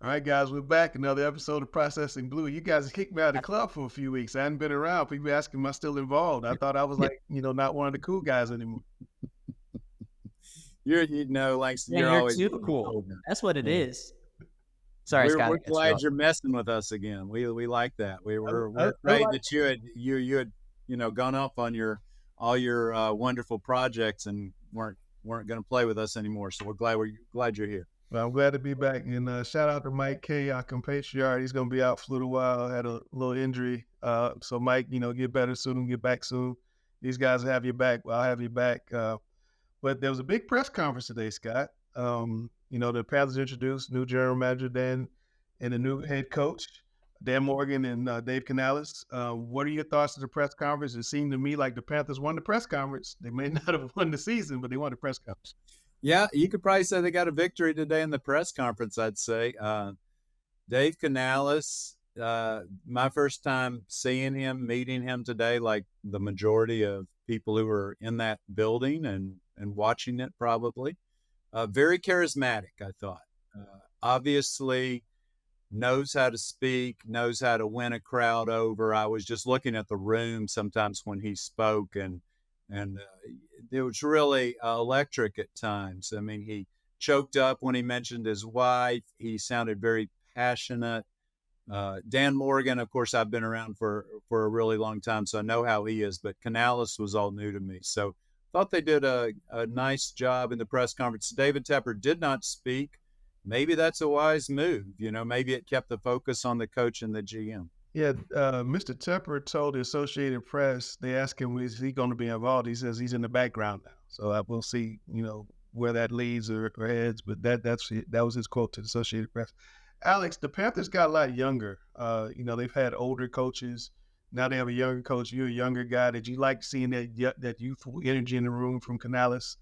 All right, guys, we're back. Another episode of Processing Blue. You guys kicked me out of the club for a few weeks. I hadn't been around. People asking, am I still involved? I thought I was like, not one of the cool guys anymore. Langston, Yeah, you're you're always too cool. That's what it is. Sorry, Scott. We're glad you're messing with us again. We like that. We're afraid that you had gone off on all your wonderful projects and weren't going to play with us anymore. So we're glad you're here. Well, I'm glad to be back. And shout out to Mike K, our compatriot. He's going to be out for a little while. Had a little injury. So Mike, get better soon. Get back soon. These guys will have you back. I'll have you back. But there was a big press conference today, Scott. The Panthers introduced new general manager Dan and the new head coach, Dan Morgan and Dave Canales. What are your thoughts of the press conference? It seemed to me like the Panthers won the press conference. They may not have won the season, but they won the press conference. Yeah, you could probably say they got a victory today in the press conference, I'd say. Dave Canales, my first time seeing him, meeting him today, like the majority of people who were in that building and watching it probably. Very charismatic, I thought. Obviously knows how to speak, knows how to win a crowd over. I was just looking at the room sometimes when he spoke, and it was really electric at times. I mean, he choked up when he mentioned his wife. He sounded very passionate. Dan Morgan, of course, I've been around for a really long time, so I know how he is, but Canales was all new to me. So thought they did a nice job in the press conference. David Tepper did not speak. Maybe that's a wise move. Maybe it kept the focus on the coach and the GM. Yeah, Mr. Tepper told the Associated Press, they asked him, is he going to be involved? He says he's in the background now. So we'll see, where that leads or heads. But that was his quote to the Associated Press. Alex, the Panthers got a lot younger. They've had older coaches. Now they have a younger coach. You're a younger guy. Did you like seeing that youthful energy in the room from Canales?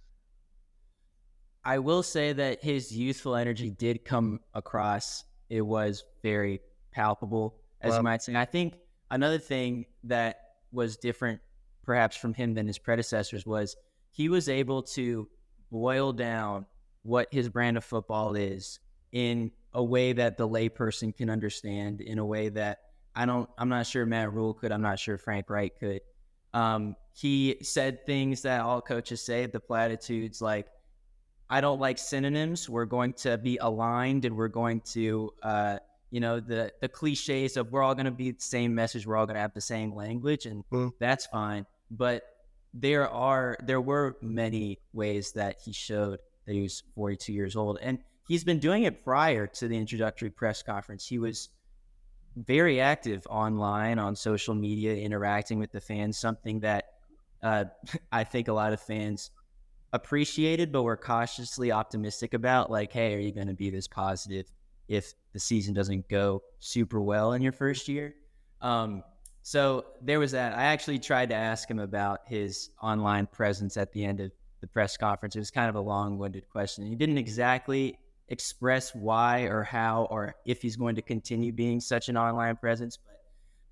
I will say that his youthful energy did come across. It was very palpable, as you might say. I think another thing that was different perhaps from him than his predecessors was he was able to boil down what his brand of football is in a way that the layperson can understand, in a way that I'm not sure Matt Rule could. I'm not sure Frank Reich could. He said things that all coaches say, the platitudes like, I don't like synonyms. We're going to be aligned, and we're going to, the cliches of we're all going to be the same message. We're all going to have the same language, and that's fine. But there were many ways that he showed that he was 42 years old, and he's been doing it prior to the introductory press conference. He was very active online, on social media, interacting with the fans, something that I think a lot of fans appreciated, but were cautiously optimistic about. Like, hey, are you going to be this positive if the season doesn't go super well in your first year? So there was that. I actually tried to ask him about his online presence at the end of the press conference. It was kind of a long-winded question. He didn't exactly express why or how or if he's going to continue being such an online presence.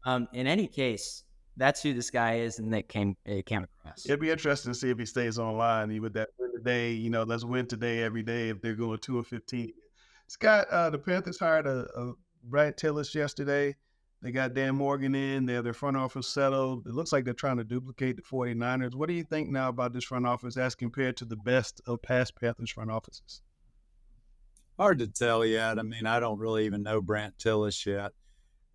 But in any case, that's who this guy is, and it came across. It'd be interesting to see if he stays online. With that win today, let's win today every day if they're going 2-15. Scott, the Panthers hired a Brad Tillis yesterday. They got Dan Morgan in. They have their front office settled. It looks like they're trying to duplicate the 49ers. What do you think now about this front office as compared to the best of past Panthers front offices? Hard to tell yet. I mean, I don't really even know Brant Tillis yet.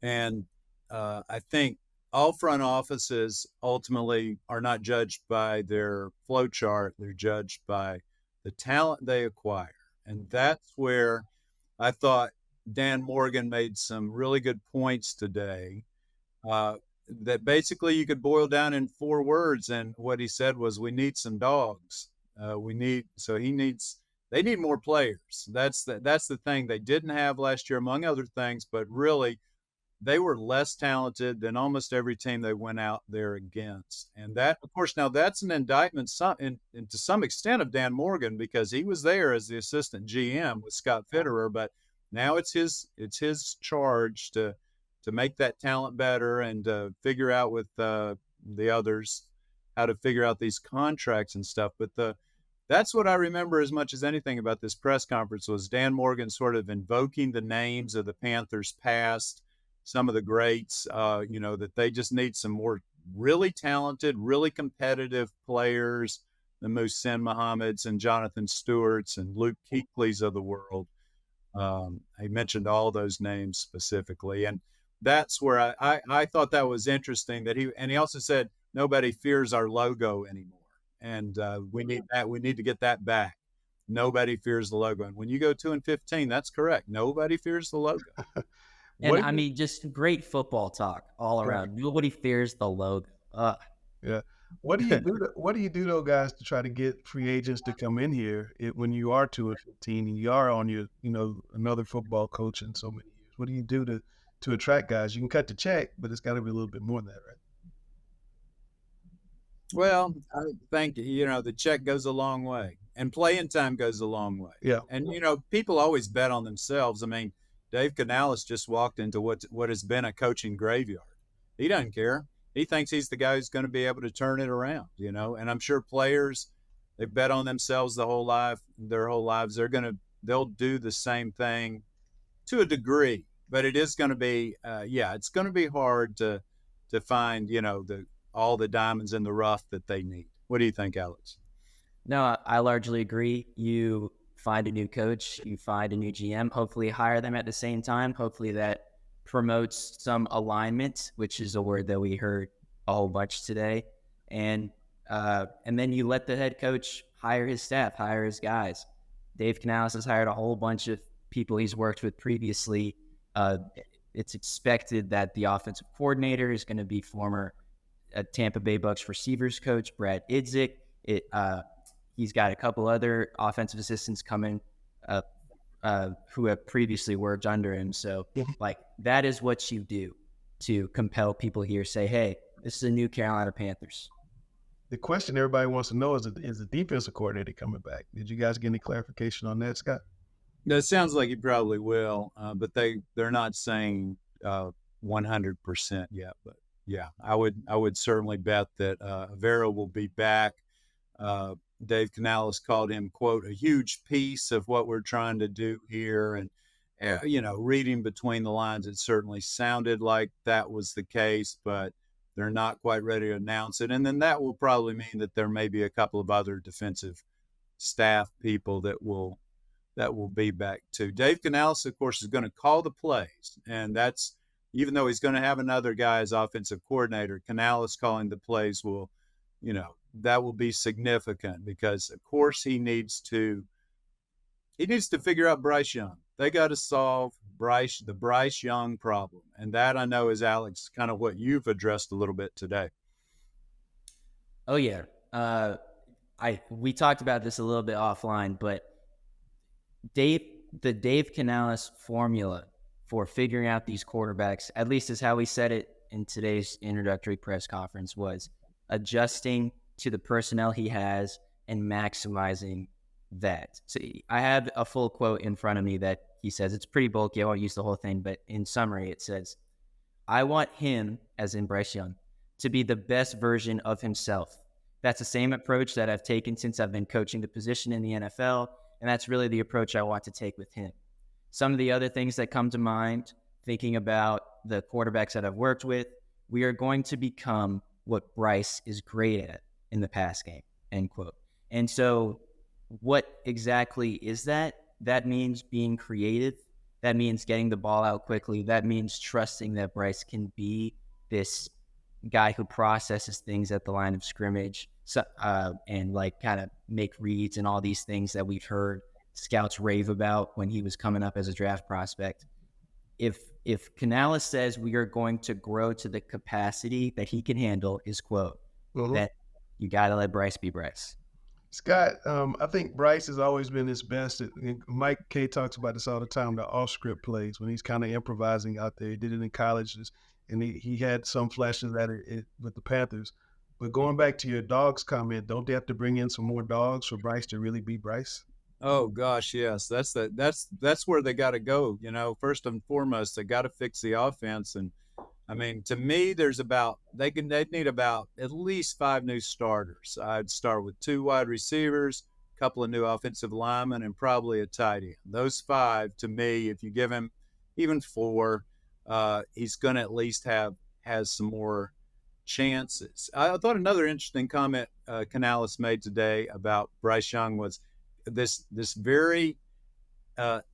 And I think all front offices ultimately are not judged by their flow chart. They're judged by the talent they acquire. And that's where I thought Dan Morgan made some really good points today that basically you could boil down in 4 words. And what he said was, we need some dogs. They need more players. That's the thing they didn't have last year, among other things, but really they were less talented than almost every team they went out there against. And that, of course, now that's an indictment and to some extent of Dan Morgan, because he was there as the assistant GM with Scott Fitterer, but now it's his charge to make that talent better and to figure out with the others how to figure out these contracts and stuff. But that's what I remember as much as anything about this press conference was Dan Morgan sort of invoking the names of the Panthers past, some of the greats, that they just need some more really talented, really competitive players, the Muhsin Muhammad's and Jonathan Stewart's and Luke Kuechly's of the world. He mentioned all those names specifically. And that's where I thought that was interesting that he also said, nobody fears our logo anymore. And we need that. We need to get that back. Nobody fears the logo. And when you go 2-15, that's correct. Nobody fears the logo. And I mean, just great football talk all around. Nobody fears the logo. Yeah. What do you do? What do you do, though, guys, to try to get free agents to come in here when you are 2-15 and you are on your, another football coach in so many years? What do you do to attract guys? You can cut the check, but it's got to be a little bit more than that, right? Well, I think, the check goes a long way and playing time goes a long way. Yeah. And, people always bet on themselves. I mean, Dave Canales just walked into what has been a coaching graveyard. He doesn't care. He thinks he's the guy who's going to be able to turn it around, and I'm sure players, they bet on themselves their whole lives. They'll do the same thing to a degree, but it is going to be, it's going to be hard to find, all the diamonds in the rough that they need. What do you think, Alex? No, I largely agree. You find a new coach, you find a new GM, hopefully hire them at the same time. Hopefully that promotes some alignment, which is a word that we heard a whole bunch today. And then you let the head coach hire his staff, hire his guys. Dave Canales has hired a whole bunch of people he's worked with previously. It's expected that the offensive coordinator is going to be former Tampa Bay Bucs receivers coach Brad Idzik. He's got a couple other offensive assistants coming who have previously worked under him. So, that is what you do to compel people here. Say, hey, this is a new Carolina Panthers. The question everybody wants to know is the defensive coordinator coming back? Did you guys get any clarification on that, Scott? It sounds like he probably will, but they're not saying 100% yet. But yeah, I would certainly bet that Vera will be back. Dave Canales called him, quote, a huge piece of what we're trying to do here. And, reading between the lines, it certainly sounded like that was the case, but they're not quite ready to announce it. And then that will probably mean that there may be a couple of other defensive staff people that will be back too. Dave Canales, of course, is going to call the plays. And that's, even though he's going to have another guy as offensive coordinator, Canales calling the plays will, that will be significant because, of course, he needs to figure out Bryce Young. They got to solve the Bryce Young problem. And that, I know, is, Alex, kind of what you've addressed a little bit today. Oh, yeah. We talked about this a little bit offline, but the Dave Canales formula for figuring out these quarterbacks, at least is how he said it in today's introductory press conference, was adjusting to the personnel he has and maximizing that. So I have a full quote in front of me that he says. It's pretty bulky. I won't use the whole thing, but in summary, it says, I want him, as in Bryce Young, to be the best version of himself. That's the same approach that I've taken since I've been coaching the position in the NFL, and that's really the approach I want to take with him. Some of the other things that come to mind, thinking about the quarterbacks that I've worked with, we are going to become what Bryce is great at in the pass game, end quote. And so what exactly is that? That means being creative. That means getting the ball out quickly. That means trusting that Bryce can be this guy who processes things at the line of scrimmage, and kind of make reads and all these things that we've heard scouts rave about when he was coming up as a draft prospect. If Canales says we are going to grow to the capacity that he can handle, his quote, that you got to let Bryce be Bryce. Scott, I think Bryce has always been his best. Mike K talks about this all the time, the off-script plays, when he's kind of improvising out there. He did it in colleges, and he had some flashes at it with the Panthers. But going back to your dogs comment, don't they have to bring in some more dogs for Bryce to really be Bryce? Oh gosh, yes. That's where they got to go. First and foremost, they got to fix the offense. And I mean, to me, they'd need about at least 5 new starters. I'd start with 2 wide receivers, couple of new offensive linemen, and probably a tight end. Those 5, to me, if you give him even 4, he's going to at least has some more chances. I thought another interesting comment Canales made today about Bryce Young was this very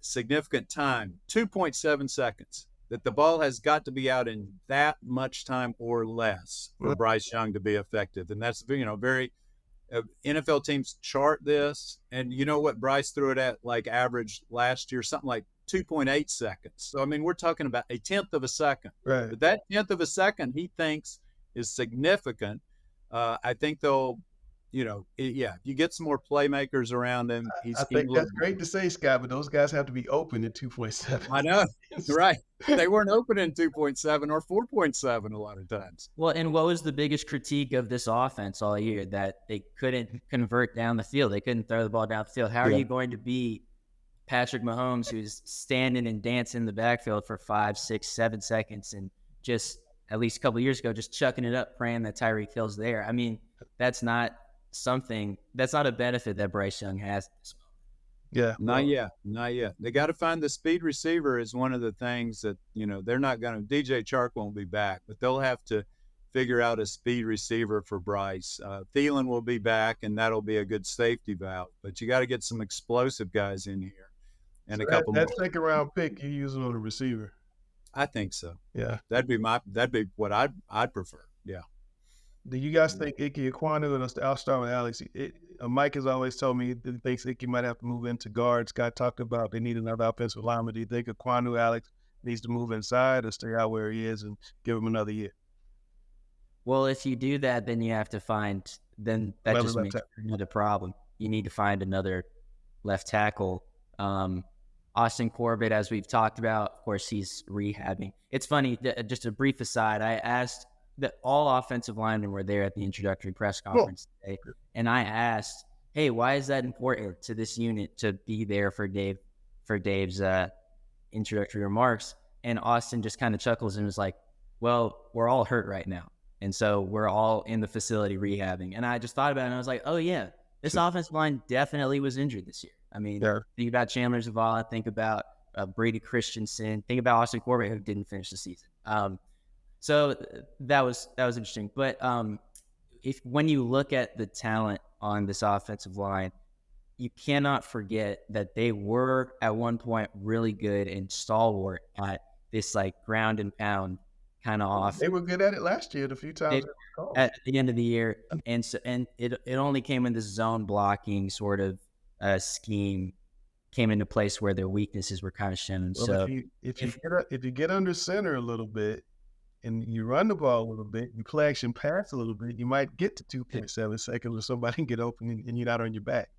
significant time, 2.7 seconds, that the ball has got to be out in that much time or less for Bryce Young to be effective. And that's, very NFL teams chart this. And you know what Bryce threw it at, like average last year, something like 2.8 seconds. So, I mean, we're talking about a 1/10 of a second. Right. But that 1/10 of a second he thinks is significant. I think they'll, if you get some more playmakers around him, I think that's great to say, Scott, but those guys have to be open at 2.7. I know, right? They weren't open in 2.7 or 4.7 a lot of times. Well, and what was the biggest critique of this offense all year? That they couldn't convert down the field. They couldn't throw the ball down the field. How are you going to beat Patrick Mahomes, who's standing and dancing in the backfield for 5, 6, 7 seconds and just at least a couple of years ago, just chucking it up, praying that Tyreek Hill's there? I mean, that's not a benefit that Bryce Young has at this moment. Yeah. Not yet. They got to find the speed receiver is one of the things that, they're not going to, DJ Chark won't be back, but they'll have to figure out a speed receiver for Bryce. Thielen will be back, and that'll be a good safety valve, but you got to get some explosive guys in here. And so a couple that more. 2nd round pick you're using on a receiver. I think so. Yeah. That'd be what I'd prefer. Yeah. Do you guys think Ike Ekwonu, and I'll start with Alex. Mike has always told me he thinks Ike might have to move into guard. Scott talked about they need another offensive lineman. Do you think Ekwonu, Alex, needs to move inside or stay out where he is and give him another year? Well, if you do that, then you have to that just makes another problem. You need to find another left tackle. Austin Corbett, as we've talked about, of course, he's rehabbing. It's funny, just a brief aside, I asked that all offensive linemen were there at the introductory press conference today, and I asked, hey, why is that important to this unit to be there for Dave's introductory remarks? And Austin just kind of chuckles and was like, well, we're all hurt right now, and so we're all in the facility rehabbing. And I just thought about it, and I was like, oh, yeah, this offensive line definitely was injured this year. I mean, think about Chandler Zavala, think about Brady Christensen, think about Austin Corbett, who didn't finish the season. So that was interesting. But when you look at the talent on this offensive line, you cannot forget that they were at one point really good and stalwart at this like ground and pound kind of off. They were good at it last year, the few times at the end of the year, and it only came in this zone blocking sort of scheme came into place where their weaknesses were kind of shown. Well, so if you get under center a little bit and you run the ball a little bit, you play action pass a little bit, you might get to 2.7 seconds where somebody can get open and you're not on your back.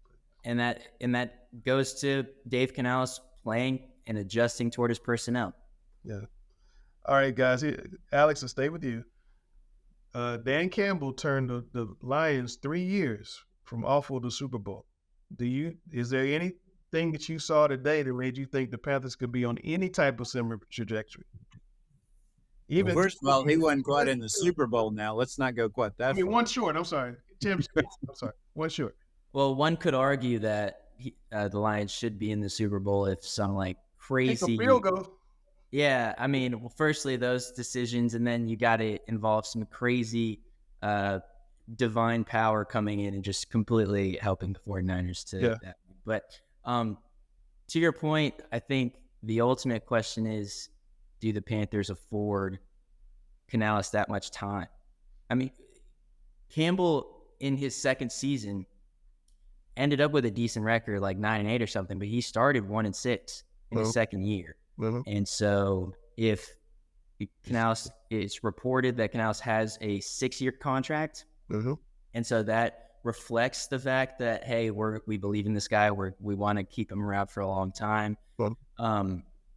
And that goes to Dave Canales playing and adjusting toward his personnel. Yeah. All right, guys. Alex, I'll stay with you. Dan Campbell turned the Lions 3 years from awful to Super Bowl. Is there anything that you saw today that made you think the Panthers could be on any type of similar trajectory? Well, first of all, he wasn't quite in the Super Bowl now. Let's not go quite that far. One short. I'm sorry. One short. Well, one could argue that the Lions should be in the Super Bowl if some like crazy Take a field goal. Yeah, I mean, well, firstly, those decisions, and then you got to involve some crazy divine power coming in and just completely helping the 49ers to that. But to your point, I think the ultimate question is, do the Panthers afford Canales that much time? I mean, Campbell in his second season ended up with a decent record, like 9-8 or something, but he started 1-6 in his second year. And so if Canales, it's reported that Canales has a 6-year contract. And so that reflects the fact that, hey, we believe in this guy. We want to keep him around for a long time.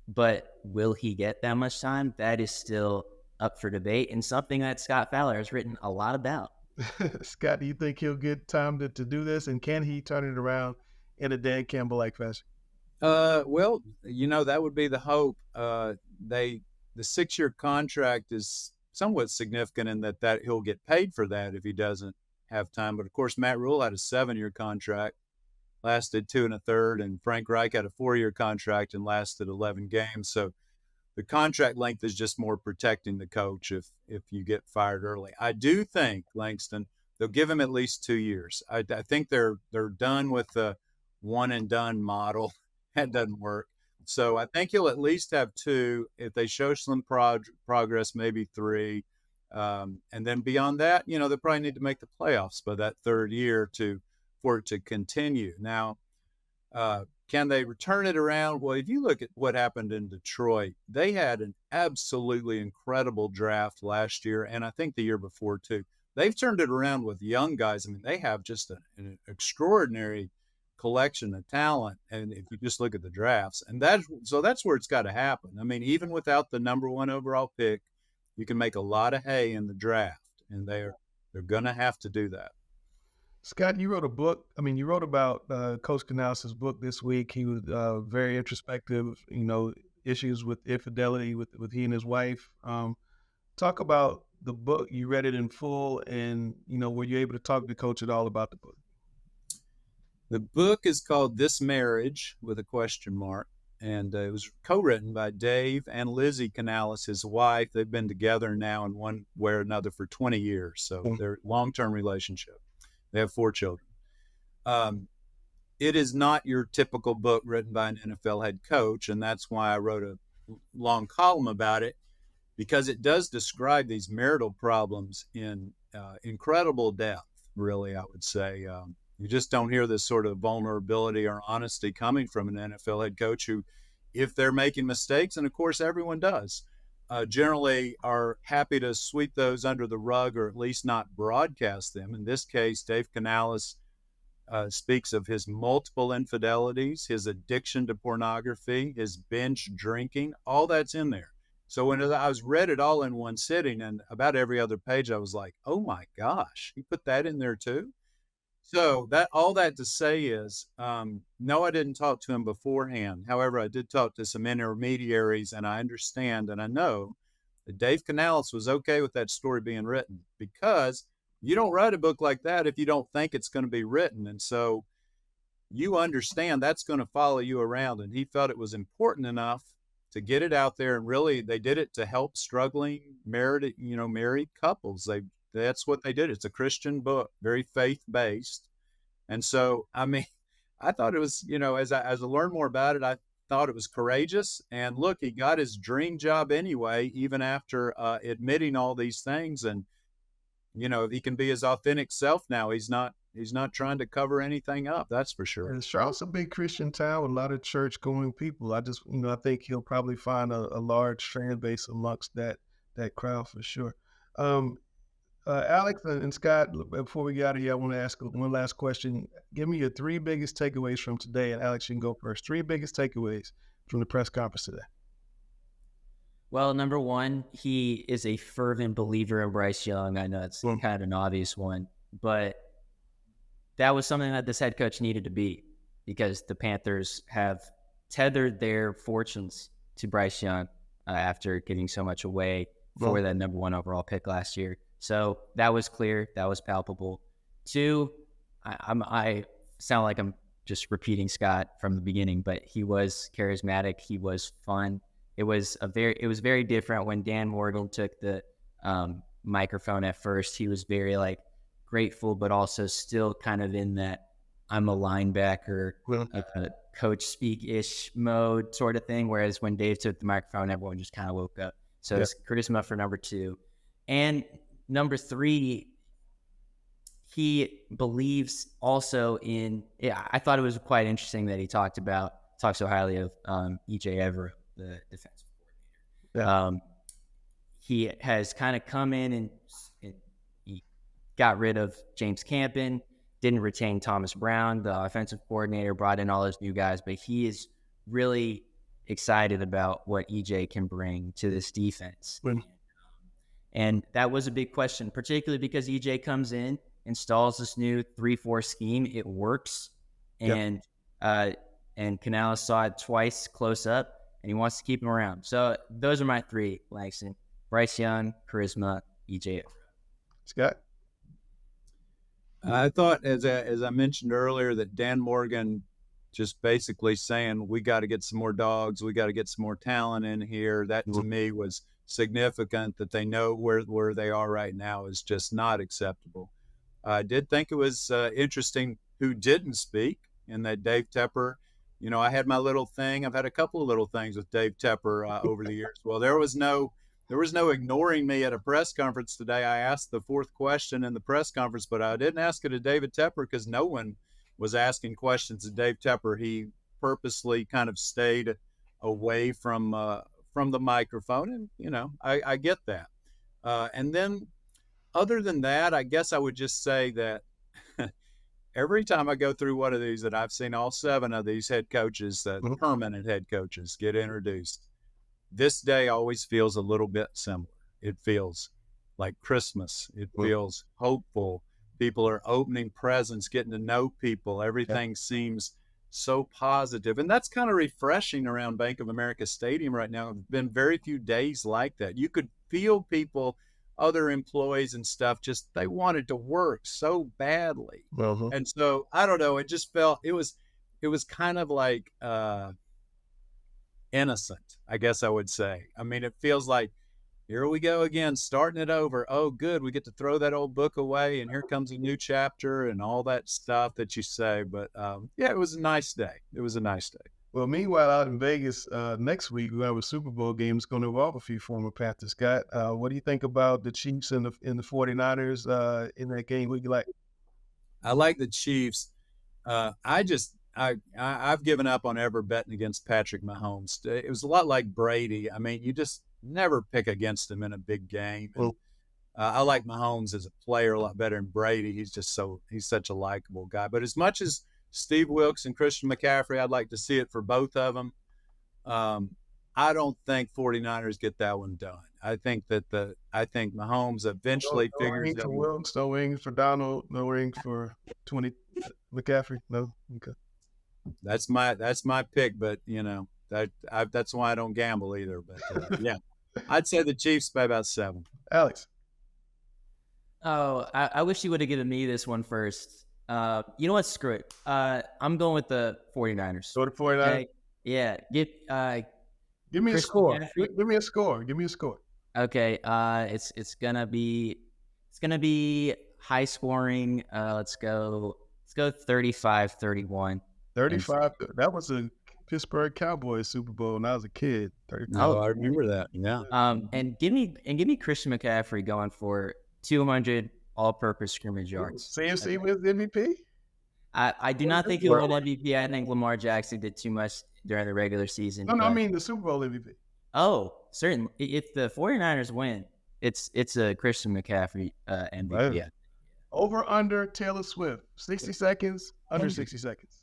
But will he get that much time? That is still up for debate, and something that Scott Fowler has written a lot about. Scott, do you think he'll get time to do this, and can he turn it around in a Dan Campbell-like fashion? Well, that would be the hope. The 6-year contract is somewhat significant in that he'll get paid for that if he doesn't have time. But of course, Matt Rule had a 7-year contract lasted 2 1/3, and Frank Reich had a 4-year contract and lasted 11 games. So the contract length is just more protecting the coach if you get fired early. I do think, Langston, they'll give him at least 2 years. I think they're done with the one and done model. That doesn't work. So I think he'll at least have 2. If they show some progress, maybe 3. And then beyond that, you know, they probably need to make the playoffs by that 3rd year for it to continue. Now, can they return it around? Well, if you look at what happened in Detroit, they had an absolutely incredible draft last year, and I think the year before too. They've turned it around with young guys. I mean, they have just an extraordinary collection of talent, and if you just look at the drafts, and that's where it's got to happen. I mean, even without the number 1 overall pick, you can make a lot of hay in the draft, and they're going to have to do that. Scott, you wrote a book. I mean, you wrote about Coach Canales' book this week. He was very introspective, you know, issues with infidelity with he and his wife. Talk about the book. You read it in full, and, you know, were you able to talk to Coach at all about the book? The book is called This Marriage, with a question mark, and it was co-written by Dave and Lizzie Canales, his wife. They've been together now in one way or another for 20 years, so they're a long-term relationship. They have 4 children. It is not your typical book written by an NFL head coach, and that's why I wrote a long column about it, because it does describe these marital problems in incredible depth, really, I would say. You just don't hear this sort of vulnerability or honesty coming from an NFL head coach who, if they're making mistakes, and of course everyone does, generally are happy to sweep those under the rug or at least not broadcast them. In this case, Dave Canales speaks of his multiple infidelities, his addiction to pornography, his binge drinking, all that's in there. So when I read it all in one sitting, and about every other page, I was like, oh my gosh, he put that in there too? So all that to say is, no, I didn't talk to him beforehand. However, I did talk to some intermediaries, and I understand and I know that Dave Canales was okay with that story being written, because you don't write a book like that if you don't think it's going to be written. And so you understand that's going to follow you around. And he felt it was important enough to get it out there. And really, they did it to help struggling married couples. That's what they did. It's a Christian book, very faith-based. And so, I mean, I thought it was, you know, as I learned more about it, I thought it was courageous. And look, he got his dream job anyway, even after admitting all these things. And, you know, he can be his authentic self now. He's not trying to cover anything up. That's for sure. And Charlotte's a big Christian town with a lot of church-going people. I think he'll probably find a large fan base amongst that crowd for sure. Alex and Scott, before we get out of here, I want to ask one last question. Give me your 3 biggest takeaways from today. And Alex, you can go first. 3 biggest takeaways from the press conference today. Well, number 1, he is a fervent believer in Bryce Young. I know it's kind of an obvious one, but that was something that this head coach needed to be, because the Panthers have tethered their fortunes to Bryce Young after giving so much away for that number 1 overall pick last year. So that was clear. That was palpable. 2, I sound like I'm just repeating Scott from the beginning, but he was charismatic. He was fun. It was very different when Dan Morgan took the microphone at first. He was very grateful, but also still kind of in that I'm a linebacker, a coach speak-ish mode sort of thing. Whereas when Dave took the microphone, everyone just kind of woke up. So it's charisma for number 2. And number 3, he believes also in, I thought it was quite interesting that he talked so highly of E.J. Everett, the defensive coordinator. He has kind of come in and he got rid of James Campen, didn't retain Thomas Brown, the offensive coordinator, brought in all those new guys, but he is really excited about what EJ can bring to this defense. And that was a big question, particularly because EJ comes in, installs this new 3-4 scheme. It works. And Canales saw it twice close up, and he wants to keep him around. So those are my 3, Langston. Bryce Young, charisma, EJ. Scott? I thought, as I mentioned earlier, that Dan Morgan just basically saying we got to get some more dogs, we got to get some more talent in here. That to me was significant. That they know where they are right now is just not acceptable. I did think it was interesting who didn't speak, and that Dave Tepper. You know, I had my little thing. I've had a couple of little things with Dave Tepper over the years. Well, there was no ignoring me at a press conference today. I asked the fourth question in the press conference, but I didn't ask it to David Tepper because no one was asking questions of Dave Tepper. He purposely kind of stayed away from the microphone, and you know, I get that. And then, other than that, I guess I would just say that every time I go through one of these, that I've seen all 7 of these head coaches, the permanent head coaches, get introduced. This day always feels a little bit similar. It feels like Christmas. It feels hopeful. People are opening presents, getting to know people. Everything seems so positive. And that's kind of refreshing around Bank of America Stadium right now. There have been very few days like that. You could feel people, other employees and stuff, just they wanted to work so badly. And so, I don't know, it just felt, it was kind of like innocent, I guess I would say. I mean, it feels like, here we go again, starting it over. Oh, good, we get to throw that old book away, and here comes a new chapter and all that stuff that you say. But yeah, it was a nice day. It was a nice day. Well, meanwhile, out in Vegas next week, we have a Super Bowl game. It's going to involve a few former Panthers. Scott, what do you think about the Chiefs and the 49ers in that game? What do you like? I like the Chiefs. I've given up on ever betting against Patrick Mahomes. It was a lot like Brady. I mean, you just never pick against him in a big game. And, I like Mahomes as a player a lot better than Brady. He's such a likable guy. But as much as Steve Wilkes and Christian McCaffrey, I'd like to see it for both of them. I don't think 49ers get that one done. I think Mahomes eventually figures out. No Wilkes, no wings for Donald, no rings for McCaffrey. No, okay. That's my pick, but you know that's why I don't gamble either. But yeah, I'd say the Chiefs by about 7. Alex. Oh, I wish you would have given me this one first. You know what? Screw it. I'm going with the 49ers. Go to 49ers? Okay. Yeah. Give me a score. Give me a score. Give me a score. Okay. It's gonna be high scoring. Let's go 35-31. 35. That was a Pittsburgh Cowboys Super Bowl when I was a kid. 35. Oh, I remember that. Yeah. And give me Christian McCaffrey going for 200 all-purpose scrimmage yards. CMC wins MVP? I do not think he'll win MVP. I think Lamar Jackson did too much during the regular season. No, I mean the Super Bowl MVP. Oh, certainly. If the 49ers win, it's a Christian McCaffrey MVP. Right. Over, under, Taylor Swift. 60 seconds, under 60 seconds.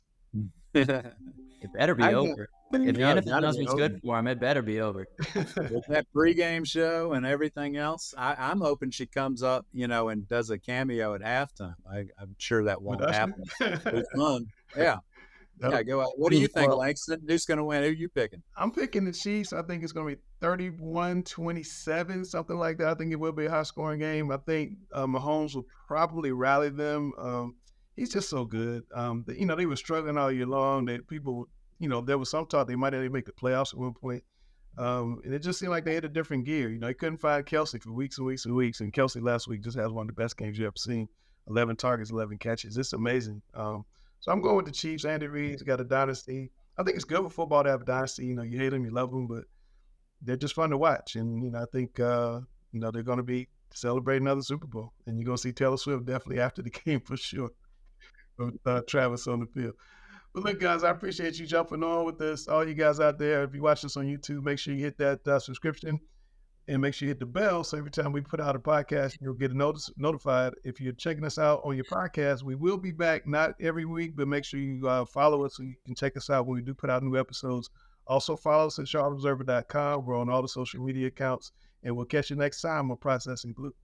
It better be over. If the NFL knows what's good for him, it better be over. With that pregame show and everything else, I'm hoping she comes up, and does a cameo at halftime. I'm sure that won't happen. It's fun. Yeah. Yeah, go out. What do you think, Langston? Who's going to win? Who are you picking? I'm picking the Chiefs. I think it's going to be 31-27, something like that. I think it will be a high-scoring game. I think Mahomes will probably rally them. He's just so good. They were struggling all year long. That people, there was some talk they might not even make the playoffs at one point. And it just seemed like they had a different gear. They couldn't find Kelsey for weeks and weeks and weeks. And Kelsey last week just has one of the best games you've ever seen. 11 targets, 11 catches. It's amazing. So I'm going with the Chiefs. Andy Reid's got a dynasty. I think it's good for football to have a dynasty. You hate them, you love them, but they're just fun to watch. And, I think, they're going to be celebrating another Super Bowl. And you're going to see Taylor Swift definitely after the game for sure. With Travis on the field. But look, guys, I appreciate you jumping on with us. All you guys out there, if you watch us on YouTube, make sure you hit that subscription and make sure you hit the bell. So every time we put out a podcast, you'll get notified. If you're checking us out on your podcast, we will be back, not every week, but make sure you follow us so you can check us out when we do put out new episodes. Also follow us at charlotteobserver.com. We're on all the social media accounts, and we'll catch you next time on Processing Blue.